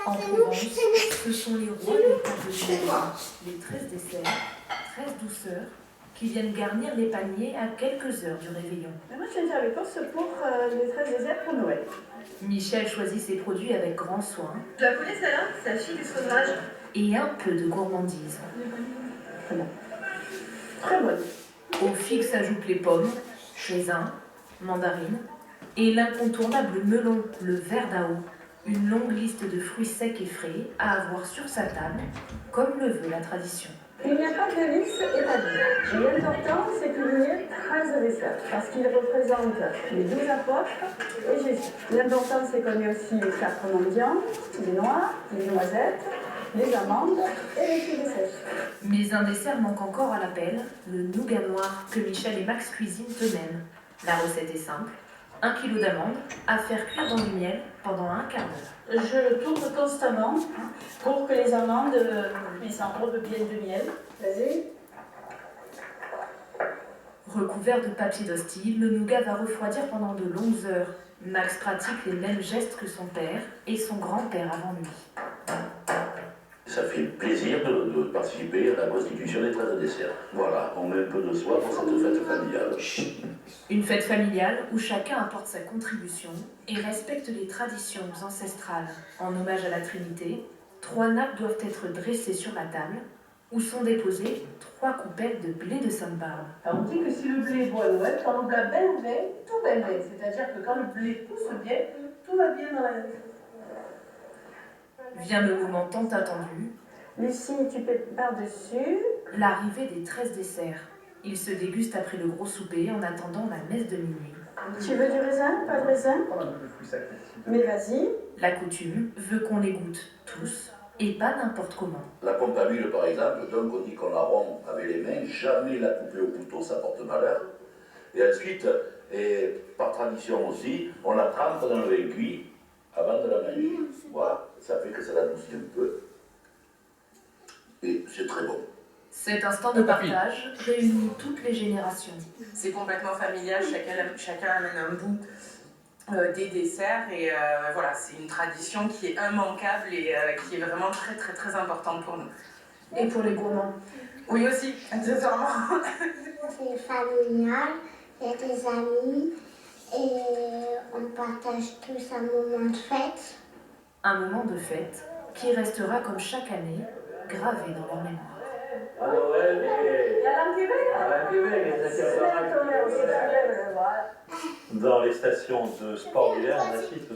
En Provence, ce sont les rois des tables de Noël, les 13 desserts, 13 douceurs, qui viennent garnir les paniers à quelques heures du réveillon. Moi, je viens faire les courses pour les 13 desserts pour Noël. Michel choisit ses produits avec grand soin. Tu la connais celle-là? C'est la fille du fromage. Et un peu de gourmandise. Très bon. Très bonne. Aux figues s'ajoutent les pommes, raisins, mandarines et l'incontournable melon, le verdao, une longue liste de fruits secs et frais à avoir sur sa table, comme le veut la tradition. Il n'y a pas de luxe établi. L'important, c'est qu'il y ait 13 desserts, parce qu'ils représentent les 12 apôtres et Jésus. L'important, c'est qu'on ait aussi les capres mendiants, les noix, les noisettes, les amandes et les figues sèches. Mais un dessert manque encore à l'appel, le nougat noir que Michel et Max cuisinent eux-mêmes. La recette est simple, 1 kg d'amandes à faire cuire dans du miel pendant un quart d'heure. Je tourne constamment pour que les amandes s'enrobent bien de miel. Vas-y. Recouvert de papier d'hostie, le nougat va refroidir pendant de longues heures. Max pratique les mêmes gestes que son père et son grand-père avant lui. Ça fait plaisir de participer à la constitution des 13 desserts. Voilà, on met un peu de soi pour cette fête familiale. Une fête familiale où chacun apporte sa contribution et respecte les traditions ancestrales. En hommage à la Trinité, 3 nappes doivent être dressées sur la table où sont déposées 3 coupelles de blé de Sainte-Barbe. On dit que si le blé est beau à Noël, quand on l'a bien, tout va bien. C'est-à-dire que quand le blé pousse bien, tout va bien dans la vie. Vient le moment tant attendu. Lucie, tu peux par-dessus. L'arrivée des 13 desserts. Ils se dégustent après le gros souper en attendant la messe de minuit. Tu veux du raisin? Pas de raisin? Mais vas-y. La coutume veut qu'on les goûte tous et pas n'importe comment. La pompe à huile, par exemple, donc on dit qu'on la rompt avec les mains, jamais la couper au couteau, ça porte malheur. Et ensuite, et par tradition aussi, on la trempe dans le vin cuit avant de la manger. Voilà, ça fait que ça l'adoucit un peu. Et c'est très bon. Cet instant de partage réunit toutes les générations. C'est complètement familial, chacun amène un bout des desserts et voilà, c'est une tradition qui est immanquable et qui est vraiment très très très importante pour nous. Et pour les gourmands? Oui aussi, accessoirement. C'est familial, il y a des amis et on partage tous un moment de fête. Un moment de fête qui restera comme chaque année gravé dans leur mémoire. Dans les stations de sport d'hiver, on assiste aussi.